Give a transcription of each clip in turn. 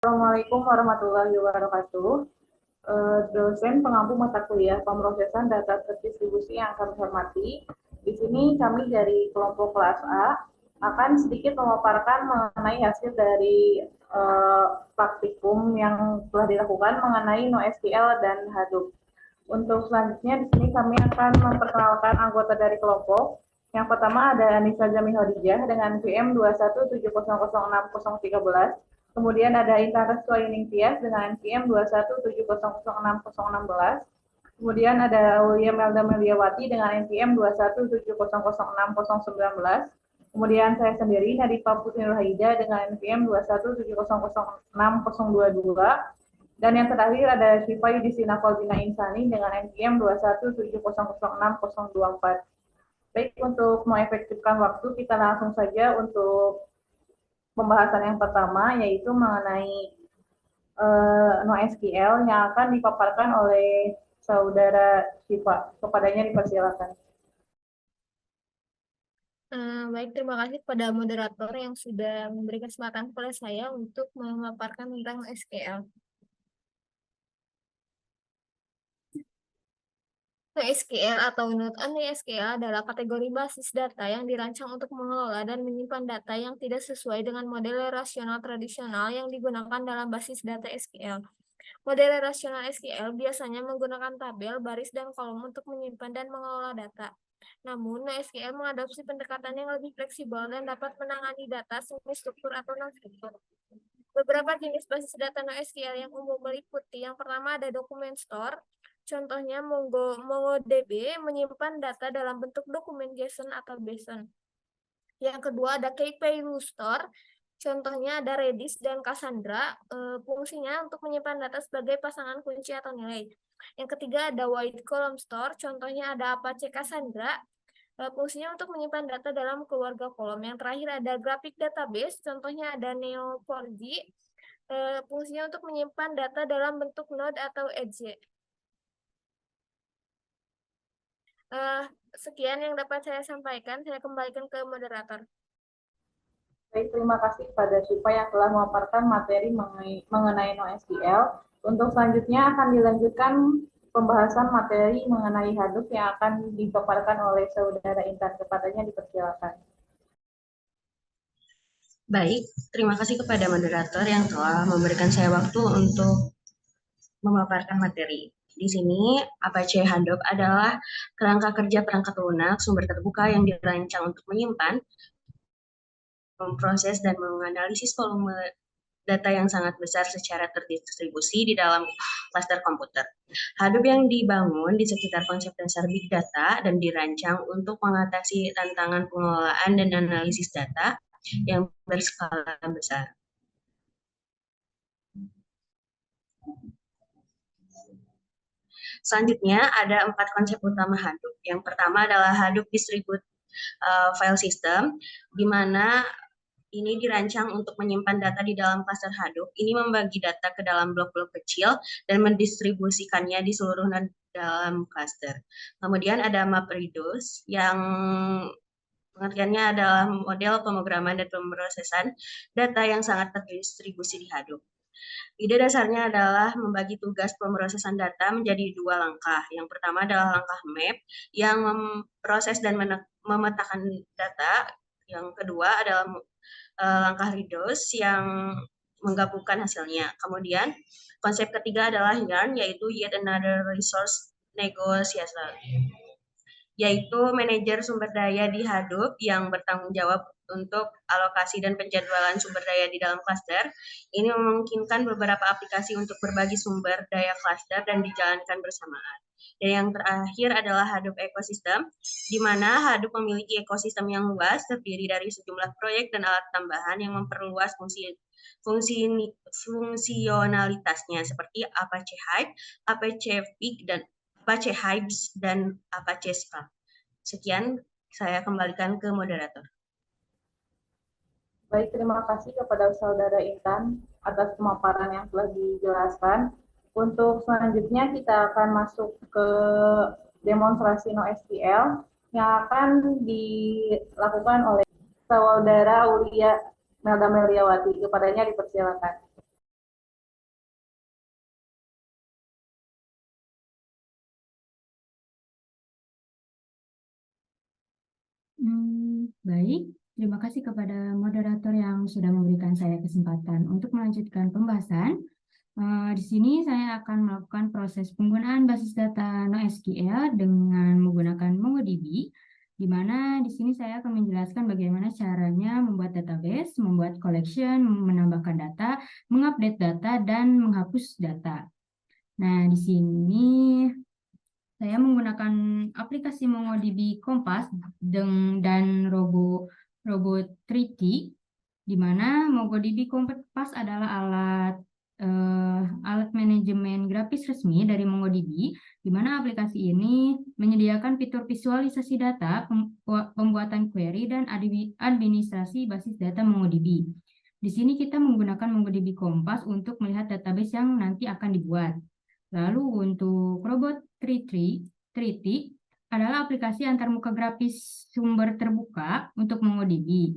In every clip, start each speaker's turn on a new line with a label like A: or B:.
A: Assalamualaikum warahmatullahi wabarakatuh. Dosen pengampu mata kuliah pemrosesan data terdistribusi yang kami hormati. Di sini kami dari kelompok kelas A akan sedikit memaparkan mengenai hasil dari praktikum yang telah dilakukan mengenai NoSQL dan Hadoop. Untuk selanjutnya di sini kami akan memperkenalkan anggota dari kelompok. Yang pertama ada Anissa Jami Hodijah dengan VM 217006013. Kemudian ada Intan Restuaining Tias dengan VM 217006016. Kemudian ada Aulia Melda Meliawati dengan NPM 217006019. Kemudian saya sendiri Nadifa Putri Nurhaida dengan NPM 217006022. Dan yang terakhir ada Syifa Yudhisina Kolbina Insani dengan NPM 217006024. Baik, untuk mengefektifkan waktu, kita langsung saja untuk pembahasan yang pertama, yaitu mengenai NoSQL yang akan dipaparkan oleh saudara Syifa. Kepadanya dipersilakan.
B: Baik, terima kasih kepada moderator yang sudah memberikan kesempatan kepada saya untuk memaparkan tentang SQL. NoSQL atau NoSQL adalah kategori basis data yang dirancang untuk mengelola dan menyimpan data yang tidak sesuai dengan model rasional tradisional yang digunakan dalam basis data SQL. Model rasional SQL biasanya menggunakan tabel, baris, dan kolom untuk menyimpan dan mengelola data. Namun, NoSQL mengadopsi pendekatan yang lebih fleksibel dan dapat menangani data semi-struktur atau non-struktur. Beberapa jenis basis data NoSQL yang umum meliputi yang pertama ada dokumen store. Contohnya MongoDB menyimpan data dalam bentuk dokumen JSON atau JSON. Yang kedua ada kvalue store. Contohnya ada Redis dan Cassandra. Fungsinya untuk menyimpan data sebagai pasangan kunci atau nilai. Yang ketiga ada wide column store. Contohnya ada Apache Cassandra. Fungsinya untuk menyimpan data dalam keluarga kolom. Yang terakhir ada graphic database. Contohnya ada Neo4j. Fungsinya untuk menyimpan data dalam bentuk node atau edge. Sekian yang dapat saya sampaikan. Saya kembalikan ke moderator.
A: Baik, terima kasih kepada Syifa yang telah memaparkan materi mengenai NoSQL. Untuk selanjutnya akan dilanjutkan pembahasan materi mengenai Hadoop yang akan dipaparkan oleh saudara Intan. Kepadanya dipersilakan.
C: Baik, terima kasih kepada moderator yang telah memberikan saya waktu untuk memaparkan materi. Di sini, Apache Hadoop adalah kerangka kerja perangkat lunak sumber terbuka yang dirancang untuk menyimpan, memproses, dan menganalisis volume data yang sangat besar secara terdistribusi di dalam klaster komputer. Hadoop yang dibangun di sekitar konsep dasar big data dan dirancang untuk mengatasi tantangan pengelolaan dan analisis data yang berskala besar. Selanjutnya ada 4 konsep utama Hadoop. Yang pertama adalah Hadoop Distributed File System, di mana ini dirancang untuk menyimpan data di dalam klaster Hadoop. Ini membagi data ke dalam blok-blok kecil dan mendistribusikannya di seluruh dalam klaster. Kemudian ada MapReduce yang pengertiannya adalah model pemrograman dan pemrosesan data yang sangat terdistribusi di Hadoop. Ide dasarnya adalah membagi tugas pemrosesan data menjadi 2 langkah. Yang pertama adalah langkah map yang memproses dan memetakan data. Yang kedua adalah langkah reduce yang menggabungkan hasilnya. Kemudian konsep ketiga adalah yarn, yaitu yet another resource negotiation, yaitu manajer sumber daya di Hadoop yang bertanggung jawab untuk alokasi dan penjadwalan sumber daya di dalam klaster. Ini memungkinkan beberapa aplikasi untuk berbagi sumber daya klaster dan dijalankan bersamaan. Dan yang terakhir adalah Hadoop Ecosystem, di mana Hadoop memiliki ekosistem yang luas, terdiri dari sejumlah proyek dan alat tambahan yang memperluas fungsionalitasnya, seperti Apache Hive, Apache Fig, dan Apache Hibs, dan Apache Spark. Sekian, saya kembalikan ke moderator.
A: Baik, terima kasih kepada saudara Intan atas pemaparan yang telah dijelaskan. Untuk selanjutnya kita akan masuk ke demonstrasi NoSQL yang akan dilakukan oleh saudara Aulia Melda Meliawati. Kepadanya dipersilakan.
D: Baik, terima kasih kepada moderator yang sudah memberikan saya kesempatan untuk melanjutkan pembahasan. Di sini saya akan melakukan proses penggunaan basis data NoSQL dengan menggunakan MongoDB, di mana di sini saya akan menjelaskan bagaimana caranya membuat database, membuat collection, menambahkan data, mengupdate data, dan menghapus data. Nah, di sini saya menggunakan aplikasi MongoDB Compass dan Robo 3T, di mana MongoDB Compass adalah alat manajemen grafis resmi dari MongoDB, di mana aplikasi ini menyediakan fitur visualisasi data, pembuatan query, dan administrasi basis data MongoDB. Di sini kita menggunakan MongoDB Compass untuk melihat database yang nanti akan dibuat. Lalu untuk Robot 3T adalah aplikasi antarmuka grafis sumber terbuka untuk MongoDB.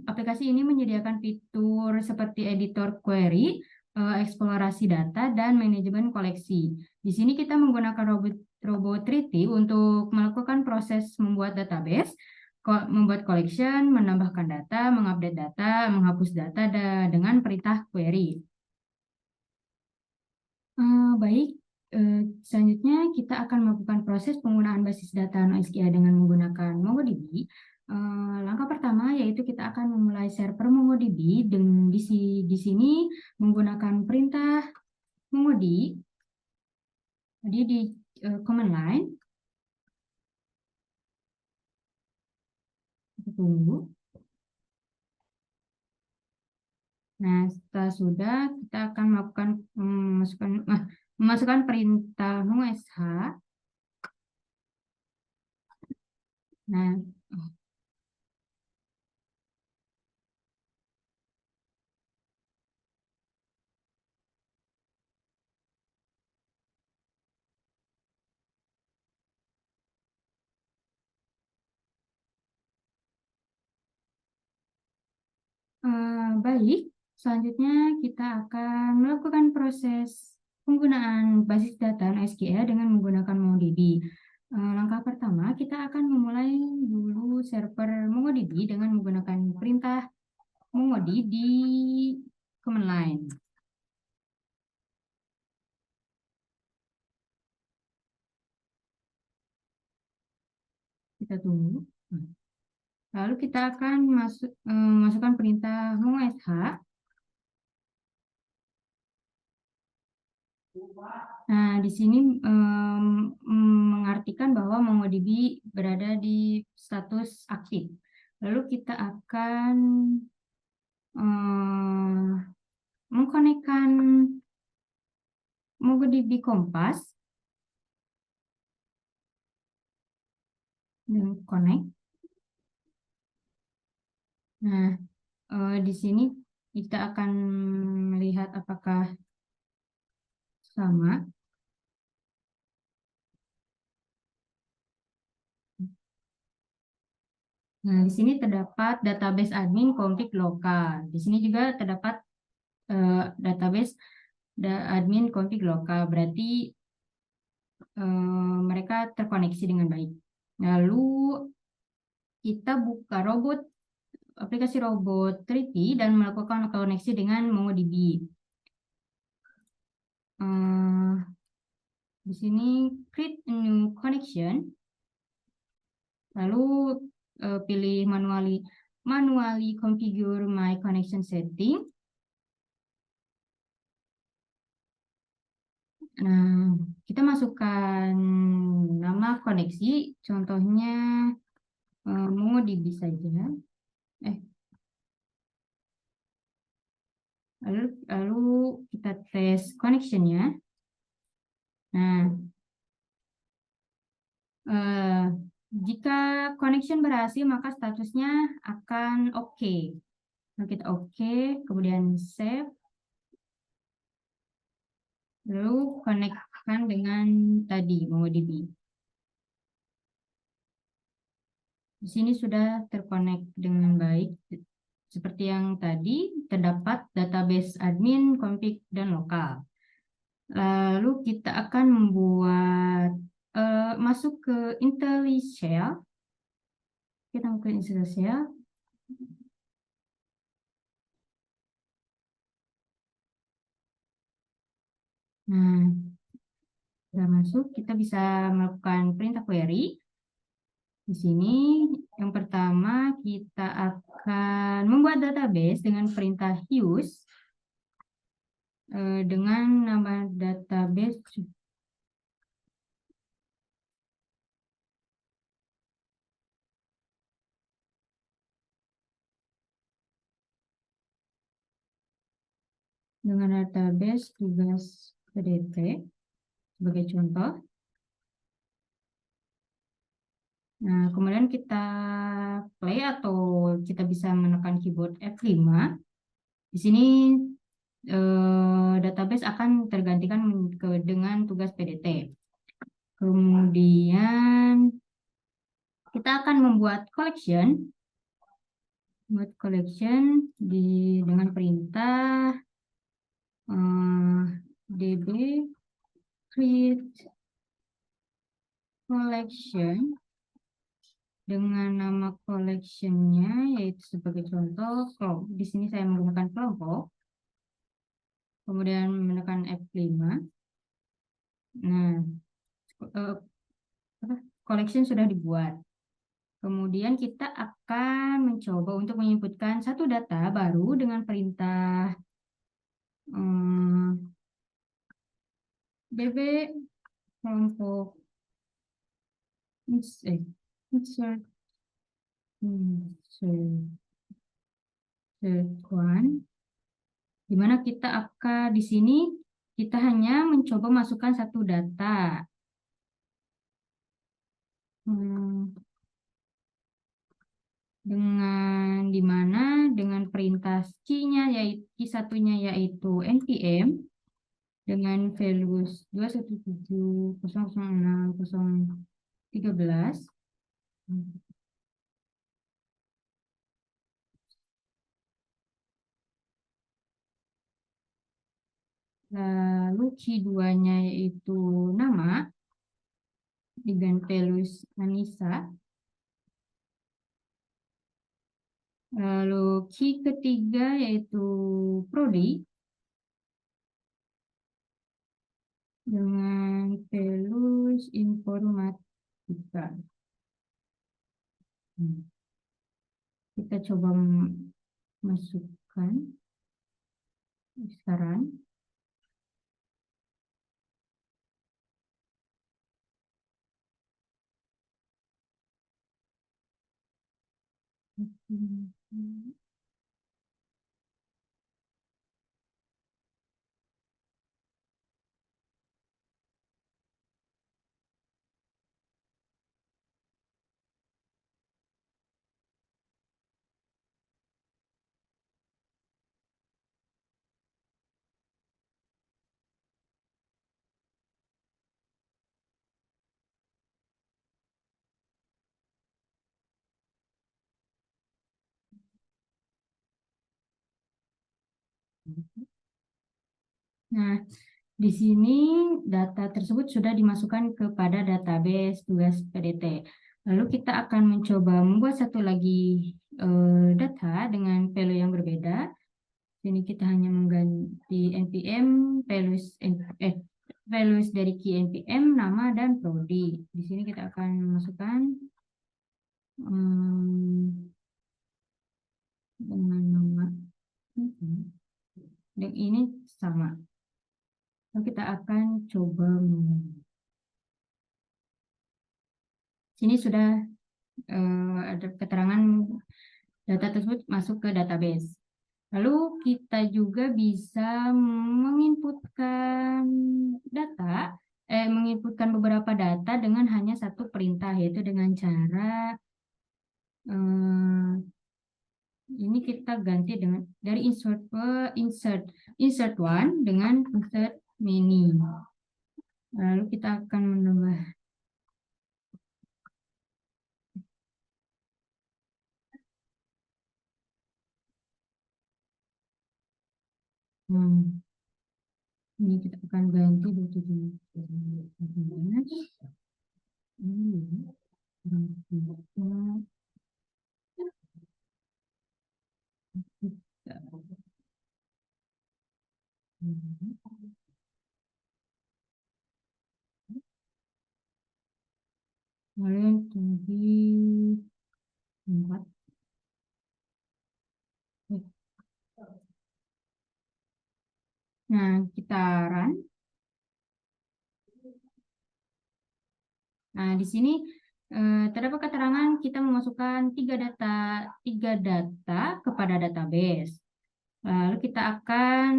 D: Aplikasi ini menyediakan fitur seperti editor query, eksplorasi data, dan manajemen koleksi. Di sini kita menggunakan Robot 3T untuk melakukan proses membuat database, membuat collection, menambahkan data, mengupdate data, menghapus data dengan perintah query. Baik, selanjutnya kita akan melakukan proses penggunaan basis data NoSQL dengan menggunakan MongoDB. Langkah pertama yaitu kita akan memulai server MongoDB dan di sini menggunakan perintah mongod. Jadi di command line. Kita tunggu. Nah, setelah sudah kita akan melakukan memasukkan perintah sh. Nah, baik, selanjutnya kita akan melakukan proses penggunaan basis data NoSQL dengan menggunakan MongoDB. Langkah pertama, kita akan memulai dulu server MongoDB dengan menggunakan perintah mongod di command line. Kita tunggu. Lalu kita akan masukkan perintah sh. Nah, di sini mengartikan bahwa MongoDB berada di status aktif. Lalu kita akan mengkonekkan MongoDB Compass dan connect. Nah, di sini kita akan melihat apakah sama. Nah, di sini terdapat database admin config lokal. Di sini juga terdapat database admin config lokal. Berarti mereka terkoneksi dengan baik. Lalu kita buka aplikasi Robot 3T dan melakukan koneksi dengan MongoDB. Di sini create a new connection. Lalu pilih manually configure my connection setting. Nah, kita masukkan nama koneksi, contohnya MongoDB saja. Lalu kita tes connection-nya. Nah, jika connection berhasil, maka statusnya akan oke. Lalu kita oke, kemudian save. Lalu connect-kan dengan tadi MongoDB. Di sini sudah terkonek dengan baik. Seperti yang tadi, terdapat database admin, config, dan lokal. Lalu kita akan membuat masuk ke IntelliShell. Kita mau ke insert sel. Nah, sudah masuk, kita bisa melakukan perintah query. Di sini yang pertama kita akan membuat database dengan perintah use dengan nama database tugas PDT sebagai contoh. Nah, kemudian kita play atau kita bisa menekan keyboard F5. Di sini database akan tergantikan dengan tugas PDT. Kemudian kita akan membuat collection. Dengan perintah db create collection dengan nama collectionnya yaitu sebagai contoh kelompok. Di sini saya menggunakan kelompok. Kemudian menekan F5. Nah, collection sudah dibuat. Kemudian kita akan mencoba untuk menginputkan satu data baru dengan perintah db kelompok insert one, di mana kita akan di sini kita hanya mencoba masukkan satu data. Dengan dimana dengan perintah key-nya yaitu key satunya yaitu npm dengan values 217.006.013. Lalu key 2-nya yaitu nama dengan values Anissa. Lalu key ketiga yaitu prodi dengan values informatika. Kita coba masukkan sekarang. Nah, di sini data tersebut sudah dimasukkan kepada database tugas PDT. Lalu kita akan mencoba membuat satu lagi data dengan value yang berbeda. Sini kita hanya mengganti npm values dari key npm, nama dan prodi. Di sini kita akan masukkan dengan nama dan ini sama. Lalu kita akan coba sini sudah ada keterangan data tersebut masuk ke database. Lalu kita juga bisa menginputkan beberapa data dengan hanya satu perintah, yaitu dengan cara ini kita ganti dengan dari insert one dengan insert many. Lalu kita akan menambah ini kita akan ganti 27. Kemudian tinggi 4. Nah, kita run. Nah, di sini terdapat keterangan kita memasukkan tiga data kepada database. Lalu kita akan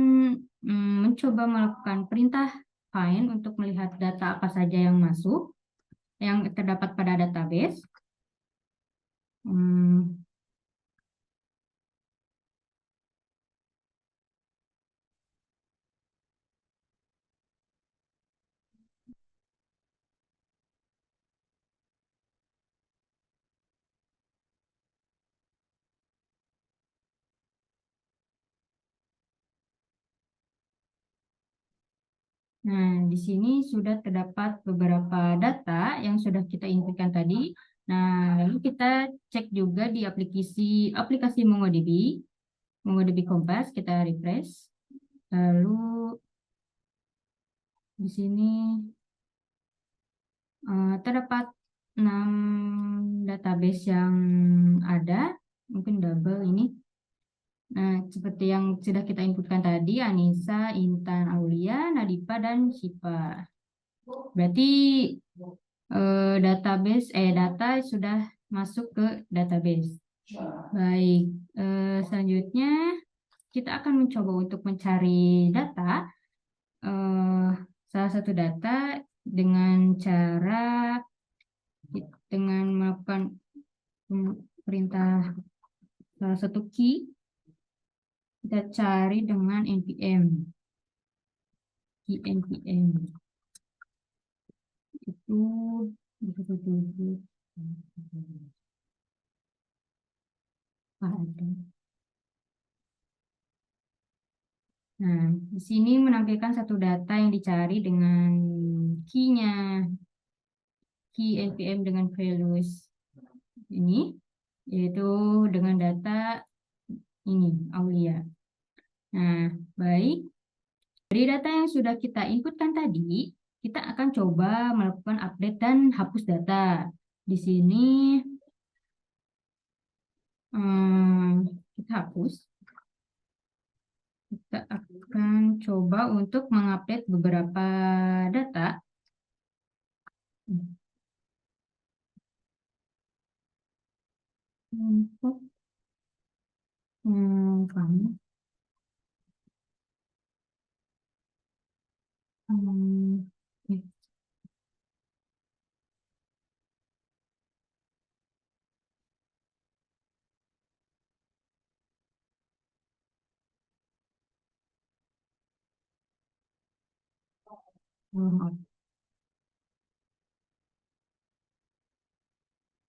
D: mencoba melakukan perintah find untuk melihat data apa saja yang masuk, yang terdapat pada database. Nah, di sini sudah terdapat beberapa data yang sudah kita inputkan tadi. Nah, lalu kita cek juga di aplikasi MongoDB Compass, kita refresh. Lalu di sini terdapat 6 database yang ada, mungkin double ini. Nah, seperti yang sudah kita inputkan tadi, Anissa, Intan, Aulia, Nadipa, dan Shiva. Berarti data sudah masuk ke database. Baik, selanjutnya kita akan mencoba untuk mencari data, salah satu data dengan melakukan perintah salah satu key. Kita cari dengan npm. Key npm itu ada. Nah, di sini menampilkan satu data yang dicari dengan key-nya, key npm dengan values ini, yaitu dengan data ini, Aulia. Nah, baik. Dari data yang sudah kita inputkan tadi, kita akan coba melakukan update dan hapus data. Di sini kita hapus. Kita akan coba untuk mengupdate beberapa data. Untuk kamu.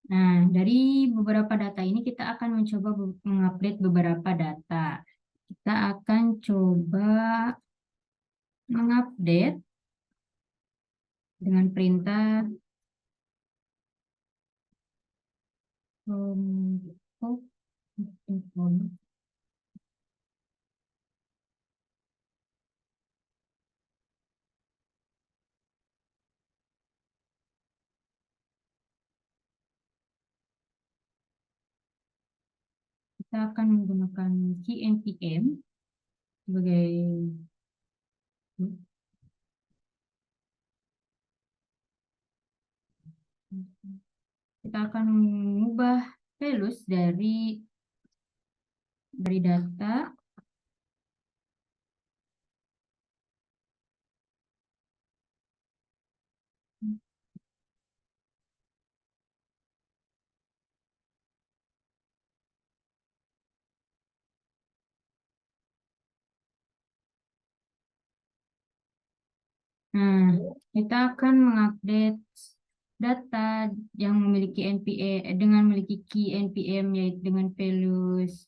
D: Nah, dari beberapa data ini kita akan mencoba mengupdate beberapa data. Kita akan coba mengupdate dengan perintah kita akan menggunakan key npm sebagai kita akan mengubah values dari data Nah, kita akan mengupdate data yang memiliki npm dengan memiliki key npm yaitu dengan values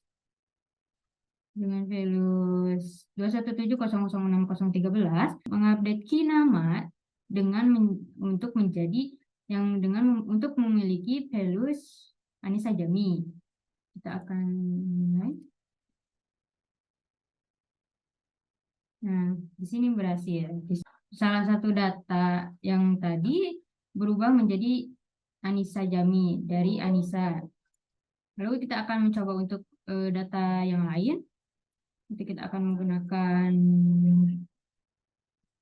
D: 217006013, mengupdate key nama untuk menjadi untuk memiliki values Anissa Jami. Kita akan mulai. Nah, di sini berhasil. Salah satu data yang tadi berubah menjadi Anissa Jami dari Anissa. Lalu kita akan mencoba untuk data yang lain. Nanti kita akan menggunakan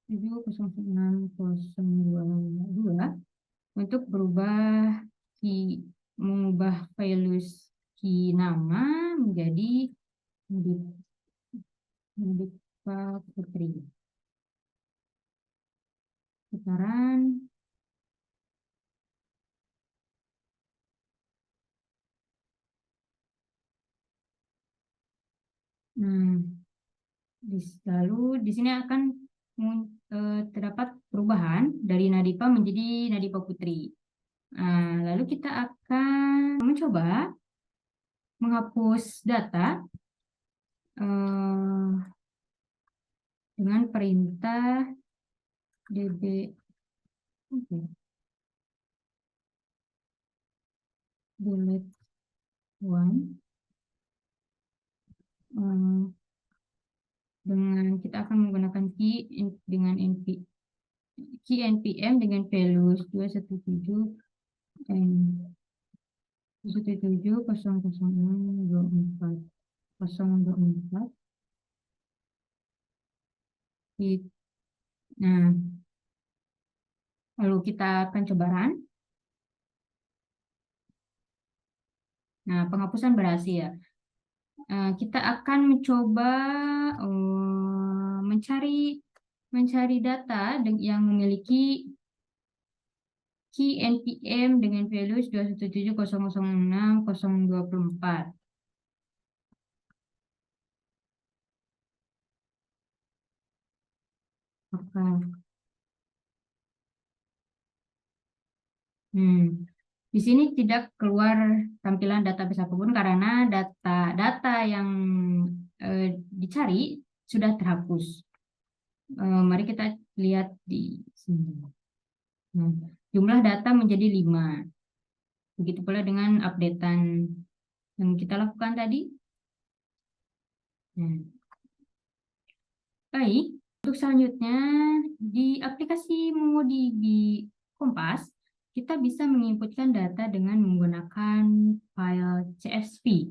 D: 706.022 untuk mengubah values key nama menjadi Pak Putri. Sekarang lalu di sini akan terdapat perubahan dari Nadipa menjadi Nadipa Putri. Lalu kita akan mencoba menghapus data dengan perintah db delete one. Dengan kita akan menggunakan key dengan key npm dengan values 217 024. Nah, lalu kita akan coba run. Nah, penghapusan berhasil. Kita akan mencoba mencari data yang memiliki key npm dengan values 217.006.024. Di sini tidak keluar tampilan database apapun karena data yang dicari sudah terhapus. Mari kita lihat di sini. Jumlah data menjadi 5. Begitu pula dengan updatean yang kita lakukan tadi. Baik, untuk selanjutnya di aplikasi MongoDB Kompas, kita bisa menginputkan data dengan menggunakan file CSV.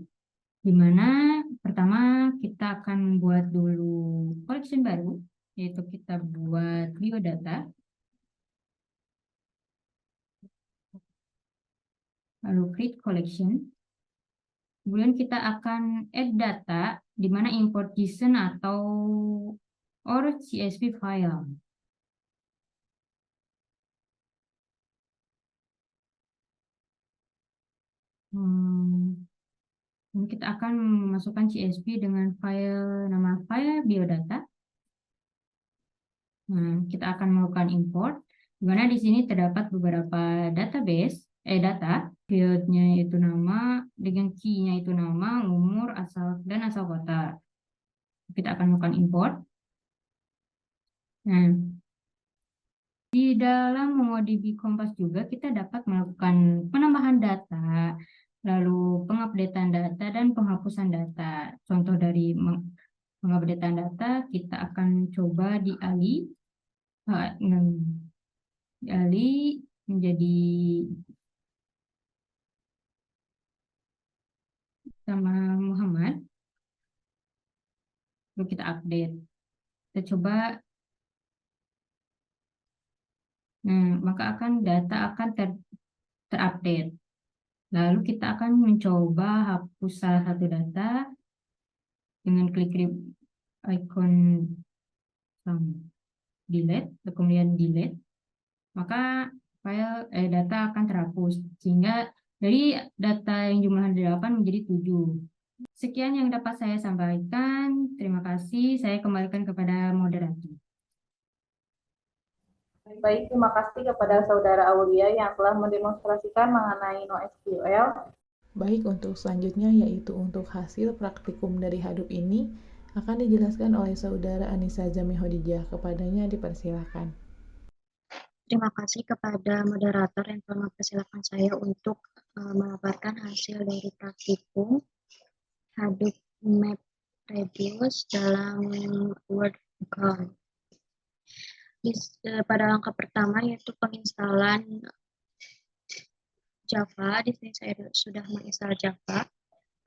D: Di mana pertama kita akan membuat dulu collection baru, yaitu kita buat biodata. Lalu create collection. Kemudian kita akan add data, di mana import JSON atau CSV file. Kita akan memasukkan CSV dengan nama file biodata. Kita akan melakukan import, di mana di sini terdapat beberapa database, data, fieldnya itu nama, dengan key-nya itu nama, umur, dan asal kota. Kita akan melakukan import. Di dalam MongoDB Kompas juga kita dapat melakukan penambahan data, lalu pengupdatean data, dan penghapusan data. Contoh dari pengupdatean data, kita akan coba dialih menjadi sama Muhammad. Lalu kita update. Kita coba. Maka data akan terupdate. Lalu kita akan mencoba hapus salah satu data dengan klik icon delete, kemudian delete. Maka data akan terhapus, sehingga dari data yang jumlahnya 8 menjadi 7. Sekian yang dapat saya sampaikan. Terima kasih. Saya kembalikan kepada moderator.
A: Baik, terima kasih kepada Saudara Aulia yang telah mendemonstrasikan mengenai NoSQL.
E: Baik, untuk selanjutnya yaitu untuk hasil praktikum dari Hadoop ini akan dijelaskan oleh Saudara Anissa Jami Khadijah. Kepadanya dipersilakan.
C: Terima kasih kepada moderator yang telah mempersilakan saya untuk memaparkan hasil dari praktikum Hadoop MapReduce dalam Word
F: account. Pada langkah pertama yaitu penginstalan Java. Di sini saya sudah menginstal Java.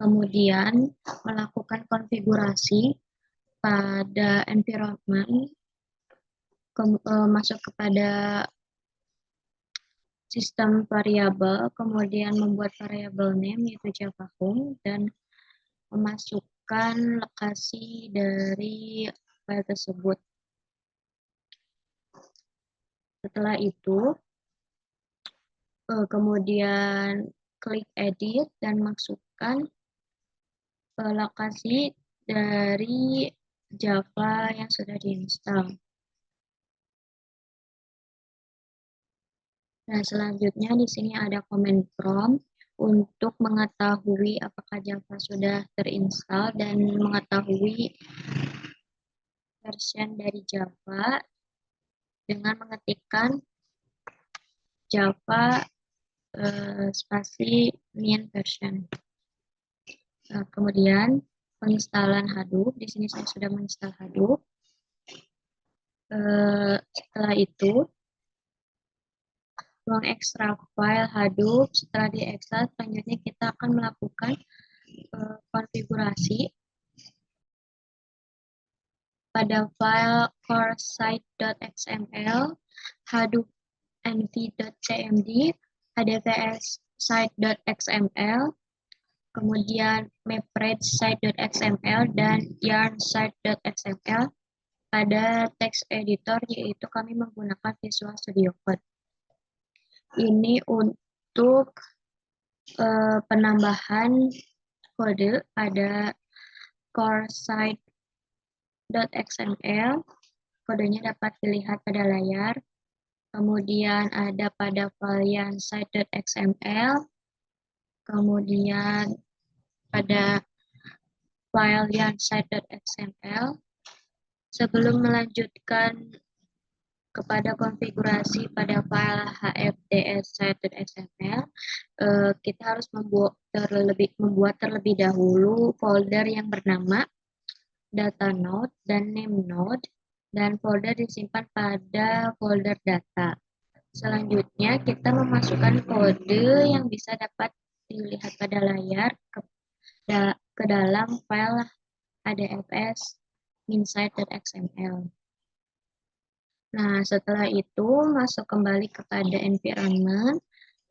F: Kemudian melakukan konfigurasi pada environment, masuk kepada sistem variabel, kemudian membuat variabel name yaitu Java Home, dan memasukkan lokasi dari file tersebut. Setelah itu, kemudian klik edit dan masukkan lokasi dari Java yang sudah diinstal. Nah, selanjutnya di sini ada command prompt untuk mengetahui apakah Java sudah terinstall dan mengetahui version dari Java dengan mengetikkan Java spasi min version. Nah, kemudian penginstalan Hadoop. Di sini saya sudah menginstal Hadoop. Setelah itu mengekstrak file Hadoop. Setelah diekstrak, selanjutnya kita akan melakukan konfigurasi pada file core site.xml, Hadoop nv.cmd, advs site.xml, kemudian mapred site.xml, dan yarn site.xml. Pada text editor, yaitu kami menggunakan Visual Studio Code. Ini untuk penambahan kode pada core site.xml. Kodenya dapat dilihat pada layar. Kemudian ada pada file yarn site.xml. Kemudian pada file yarn site.xml. Sebelum melanjutkan kepada konfigurasi pada file hfds site.xml, kita harus membuat terlebih dahulu folder yang bernama data node dan name node, dan folder disimpan pada folder data. Selanjutnya kita memasukkan kode yang bisa dapat dilihat pada layar ke dalam file adfs min-site.xml. Nah, setelah itu masuk kembali kepada environment,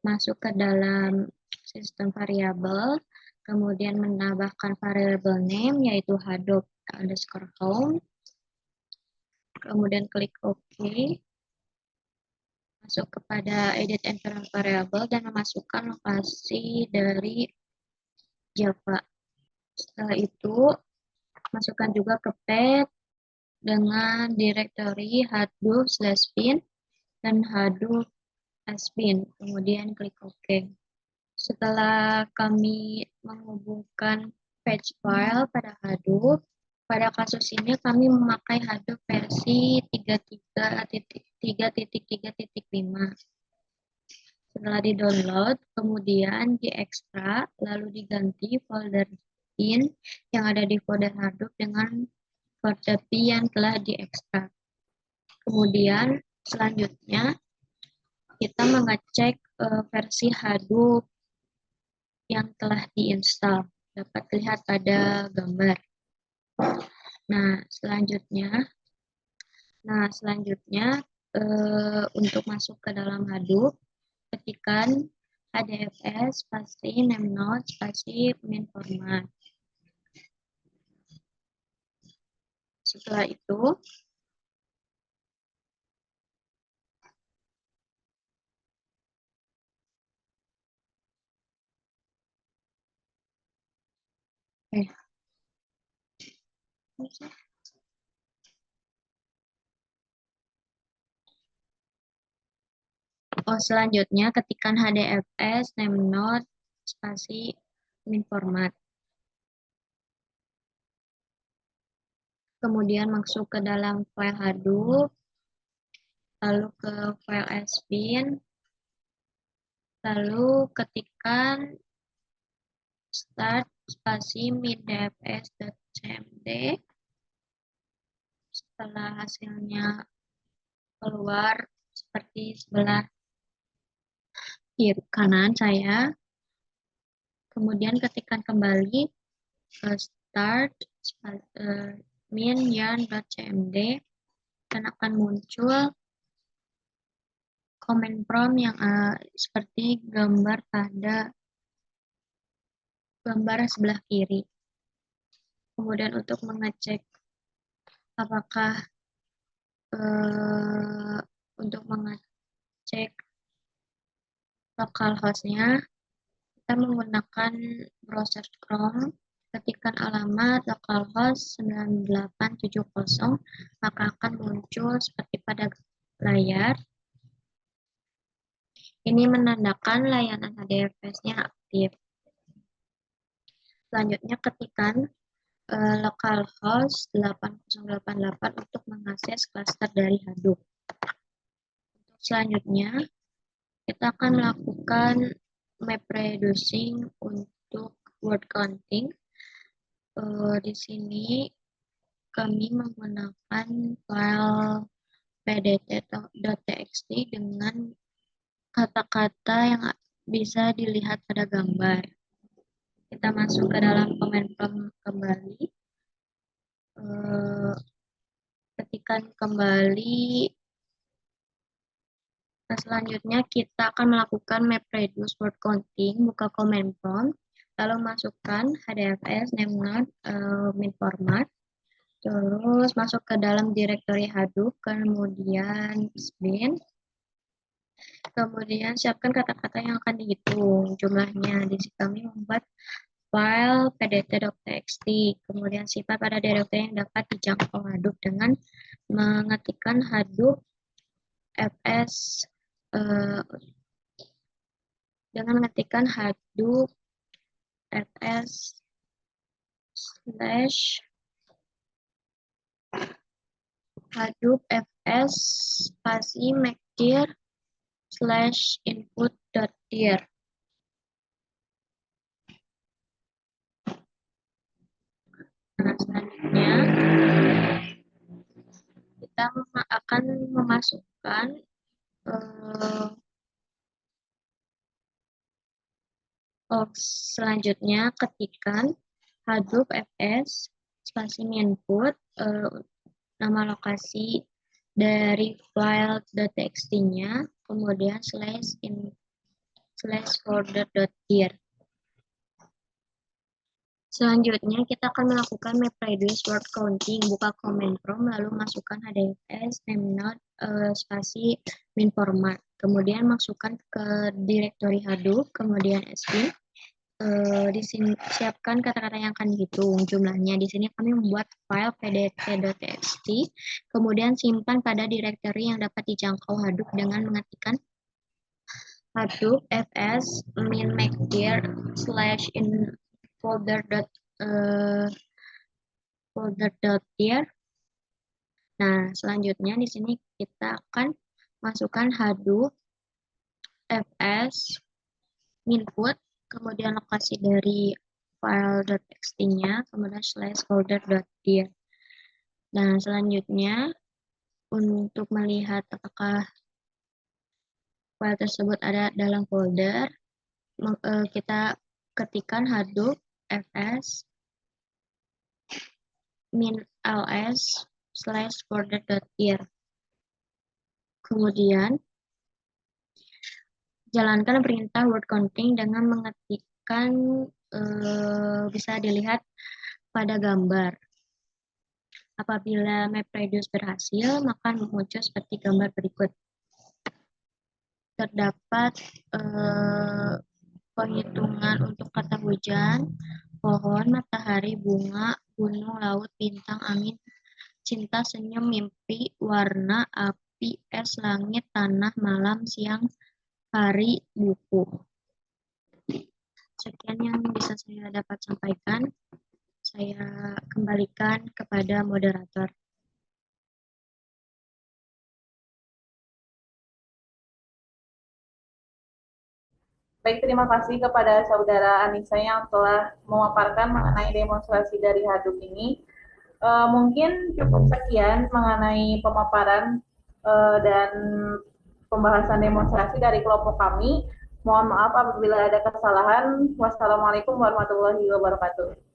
F: masuk ke dalam sistem variabel, kemudian menambahkan variabel name yaitu Hadoop_home, kemudian klik OK, masuk kepada edit environment variable dan memasukkan lokasi dari Java. Setelah itu masukkan juga ke path dengan directory hadoop/bin dan hadoop/bin, kemudian klik OK. Setelah kami menghubungkan fetch file pada Hadoop, pada kasus ini kami memakai Hadoop versi 3.3.5. Setelah di-download, kemudian diekstrak, lalu diganti folder bin yang ada di folder Hadoop dengan folder bin yang telah diekstrak. Kemudian selanjutnya kita mengecek versi Hadoop yang telah diinstal, dapat dilihat pada gambar. Nah, selanjutnya untuk masuk ke dalam Hadoop, ketikkan adfs spasi name node spasi min format. Setelah itu selanjutnya ketikkan hdfs name node spasi min format. Kemudian masuk ke dalam file Hadoop, lalu ke file sbin, lalu ketikkan start spasi min dfs.cmd Setelah hasilnya keluar seperti sebelah kiri kanan saya, kemudian ketikkan kembali ke start min yarn.cmd dan akan muncul command prompt yang seperti gambar pada gambar sebelah kiri. Kemudian untuk mengecek apakah untuk mengecek localhost-nya, kita menggunakan browser Chrome, ketikkan alamat localhost 9870, maka akan muncul seperti pada layar. Ini menandakan layanan HDFS-nya aktif. Selanjutnya ketikkan localhost 8088 untuk mengakses klaster dari Hadoop. Untuk selanjutnya, kita akan melakukan map reducing untuk word counting. Di sini kami menggunakan file pdt.txt dengan kata-kata yang bisa dilihat pada gambar. Kita masuk ke dalam command prompt kembali. Ketikkan kembali. Nah, selanjutnya kita akan melakukan map reduce word counting, buka command prompt, lalu masukkan HDFS namenode min format, terus masuk ke dalam directory Hadoop, kemudian bin, kemudian siapkan kata-kata yang akan dihitung jumlahnya. Di sini kami membuat file pdt.txt, kemudian sifat pada directory yang dapat dijangkau Hadoop dengan mengetikkan Hadoop fs dengan mengetikkan Hadoop fs slash Hadoop fs spasi mcdir slash input.dir. Nah, selanjutnya kita akan memasukkan selanjutnya ketikkan Hadoop fs spasi input, nama lokasi dari file .txt-nya, kemudian slash folder.dir. Selanjutnya kita akan melakukan map reduce word counting, buka command prompt, lalu masukkan HDFS namenode spasi min format, kemudian masukkan ke directory Hadoop, kemudian sbin. Di sini siapkan kata-kata yang akan dihitung jumlahnya. Di sini kami membuat file pdt.txt, kemudian simpan pada directory yang dapat dijangkau Hadoop dengan mengetikkan Hadoop fs min mcdir slash in folder.dir. Nah, selanjutnya di sini kita akan masukkan Hadoop fs input, kemudian lokasi dari file .txt-nya, kemudian slash folder.dir. Nah, selanjutnya untuk melihat apakah file tersebut ada dalam folder, kita ketikkan Hadoop fs min ls slash folder.dir. Kemudian jalankan perintah word counting dengan mengetikkan bisa dilihat pada gambar. Apabila map reduce berhasil, maka muncul seperti gambar berikut. Terdapat penghitungan untuk kata hujan, pohon, matahari, bunga, gunung, laut, bintang, angin, cinta, senyum, mimpi, warna, api, es, langit, tanah, malam, siang, hari, buku. Sekian yang bisa saya dapat sampaikan. Saya kembalikan kepada moderator.
A: Baik, terima kasih kepada Saudara Anissa yang telah memaparkan mengenai demonstrasi dari Hadoop ini. Mungkin cukup sekian mengenai pemaparan dan pembahasan demonstrasi dari kelompok kami. Mohon maaf apabila ada kesalahan. Wassalamualaikum warahmatullahi wabarakatuh.